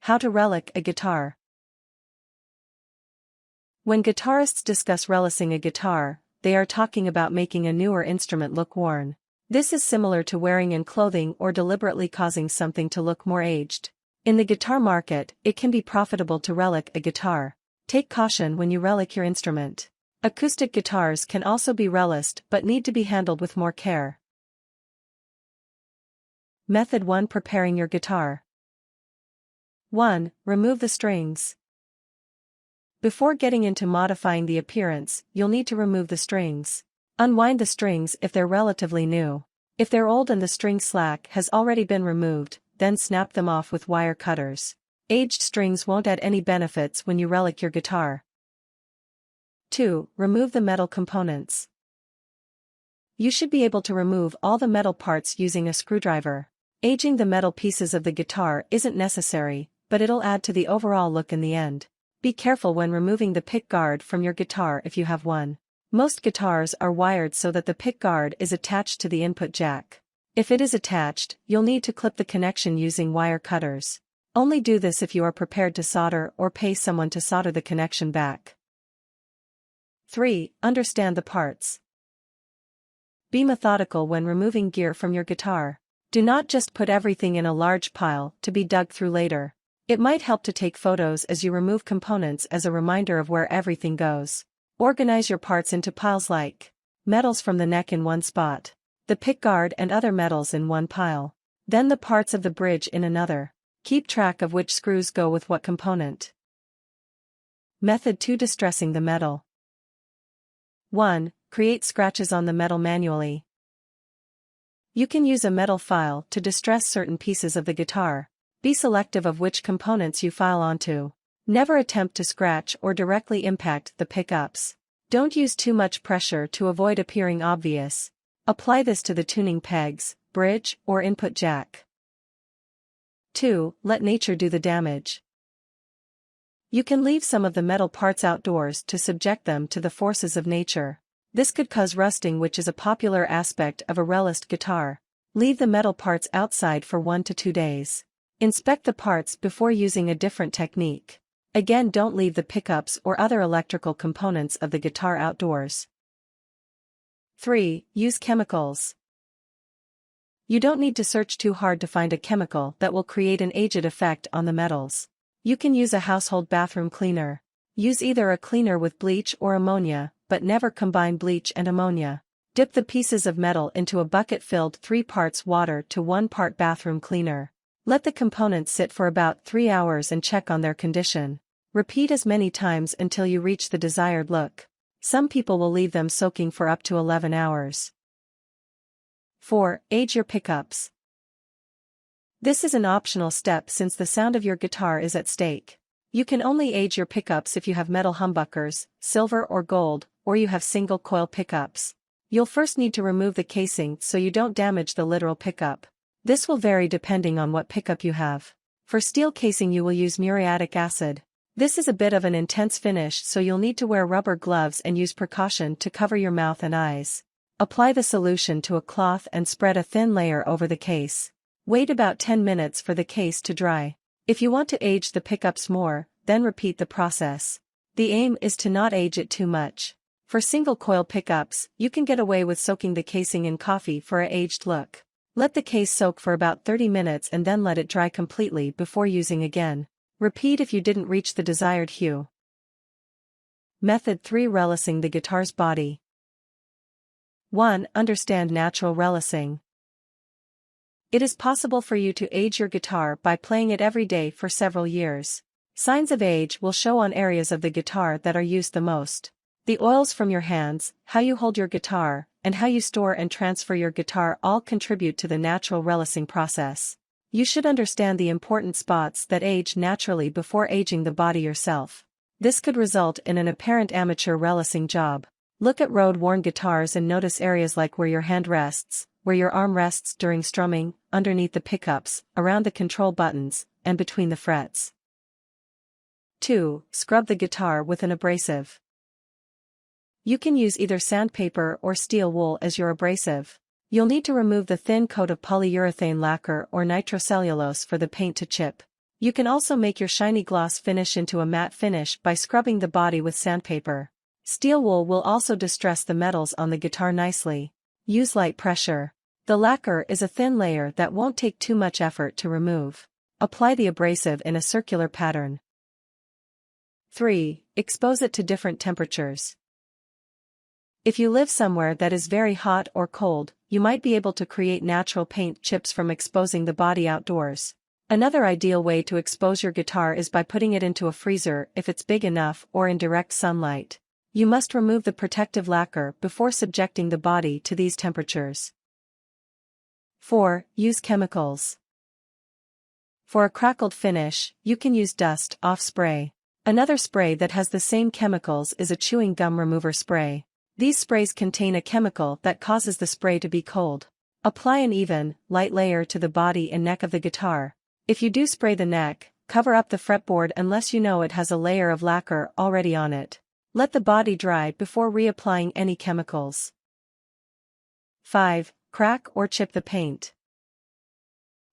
How to relic a guitar. When guitarists discuss relicing a guitar, they are talking about making a newer instrument look worn. This is similar to wearing in clothing or deliberately causing something to look more aged. In the guitar market, it can be profitable to relic a guitar. Take caution when you relic your instrument. Acoustic guitars can also be reliced but need to be handled with more care. Method 1. Preparing your guitar. 1. Remove the strings. Before getting into modifying the appearance, you'll need to remove the strings. Unwind the strings if they're relatively new. If they're old and the string slack has already been removed, then snap them off with wire cutters. Aged strings won't add any benefits when you relic your guitar. 2. Remove the metal components. You should be able to remove all the metal parts using a screwdriver. Aging the metal pieces of the guitar isn't necessary, but it'll add to the overall look in the end. Be careful when removing the pick guard from your guitar if you have one. Most guitars are wired so that the pick guard is attached to the input jack. If it is attached, you'll need to clip the connection using wire cutters. Only do this if you are prepared to solder or pay someone to solder the connection back. 3. Understand the parts. Be methodical when removing gear from your guitar. Do not just put everything in a large pile to be dug through later. It might help to take photos as you remove components as a reminder of where everything goes. Organize your parts into piles like metals from the neck in one spot, the pickguard and other metals in one pile, then the parts of the bridge in another. Keep track of which screws go with what component. Method 2. Distressing the metal. 1. Create scratches on the metal manually. You can use a metal file to distress certain pieces of the guitar. Be selective of which components you file onto. Never attempt to scratch or directly impact the pickups. Don't use too much pressure to avoid appearing obvious. Apply this to the tuning pegs, bridge, or input jack. 2. Let nature do the damage. You can leave some of the metal parts outdoors to subject them to the forces of nature. This could cause rusting, which is a popular aspect of a reliced guitar. Leave the metal parts outside for 1 to 2 days. Inspect the parts before using a different technique. Again, don't leave the pickups or other electrical components of the guitar outdoors. 3. Use chemicals. You don't need to search too hard to find a chemical that will create an aged effect on the metals. You can use a household bathroom cleaner. Use either a cleaner with bleach or ammonia, but never combine bleach and ammonia. Dip the pieces of metal into a bucket filled 3 parts water to 1 part bathroom cleaner. Let the components sit for about 3 hours and check on their condition. Repeat as many times until you reach the desired look. Some people will leave them soaking for up to 11 hours. 4. Age your pickups. This is an optional step since the sound of your guitar is at stake. You can only age your pickups if you have metal humbuckers, silver or gold, or you have single coil pickups. You'll first need to remove the casing so you don't damage the literal pickup. This will vary depending on what pickup you have. For steel casing you will use muriatic acid. This is a bit of an intense finish, so you'll need to wear rubber gloves and use precaution to cover your mouth and eyes. Apply the solution to a cloth and spread a thin layer over the case. Wait about 10 minutes for the case to dry. If you want to age the pickups more, then repeat the process. The aim is to not age it too much. For single coil pickups, you can get away with soaking the casing in coffee for an aged look. Let the case soak for about 30 minutes and then let it dry completely before using again. Repeat if you didn't reach the desired hue. Method 3. Relicing the guitar's body. 1. Understand natural relicing. It is possible for you to age your guitar by playing it every day for several years. Signs of age will show on areas of the guitar that are used the most. The oils from your hands, how you hold your guitar, and how you store and transfer your guitar all contribute to the natural relicing process. You should understand the important spots that age naturally before aging the body yourself. This could result in an apparent amateur relicing job. Look at road-worn guitars and notice areas like where your hand rests, where your arm rests during strumming, underneath the pickups, around the control buttons, and between the frets. 2. Scrub the guitar with an abrasive. You can use either sandpaper or steel wool as your abrasive. You'll need to remove the thin coat of polyurethane lacquer or nitrocellulose for the paint to chip. You can also make your shiny gloss finish into a matte finish by scrubbing the body with sandpaper. Steel wool will also distress the metals on the guitar nicely. Use light pressure. The lacquer is a thin layer that won't take too much effort to remove. Apply the abrasive in a circular pattern. 3. Expose it to different temperatures. If you live somewhere that is very hot or cold, you might be able to create natural paint chips from exposing the body outdoors. Another ideal way to expose your guitar is by putting it into a freezer if it's big enough or in direct sunlight. You must remove the protective lacquer before subjecting the body to these temperatures. 4. Use chemicals. For a crackled finish, you can use dust-off spray. Another spray that has the same chemicals is a chewing gum remover spray. These sprays contain a chemical that causes the spray to be cold. Apply an even, light layer to the body and neck of the guitar. If you do spray the neck, cover up the fretboard unless you know it has a layer of lacquer already on it. Let the body dry before reapplying any chemicals. 5. Crack or chip the paint.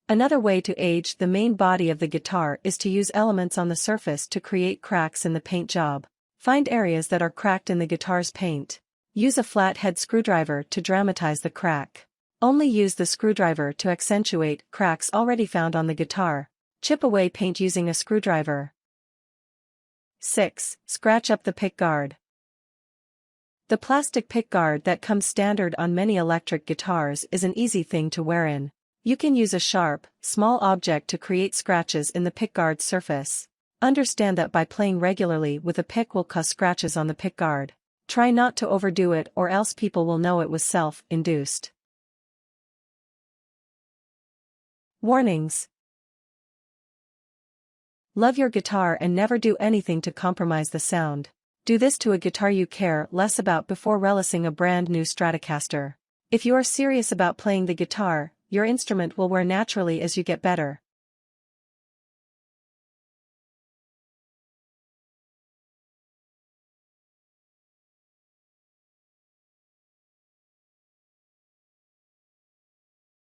Another way to age the main body of the guitar is to use elements on the surface to create cracks in the paint job. Find areas that are cracked in the guitar's paint. Use a flathead screwdriver to dramatize the crack. Only use the screwdriver to accentuate cracks already found on the guitar. Chip away paint using a screwdriver. 6. Scratch up the pickguard. The plastic pickguard that comes standard on many electric guitars is an easy thing to wear in. You can use a sharp, small object to create scratches in the pickguard's surface. Understand that by playing regularly with a pick will cause scratches on the pickguard. Try not to overdo it or else people will know it was self-induced. Warnings. Love your guitar and never do anything to compromise the sound. Do this to a guitar you care less about before relicing a brand new Stratocaster. If you are serious about playing the guitar, your instrument will wear naturally as you get better.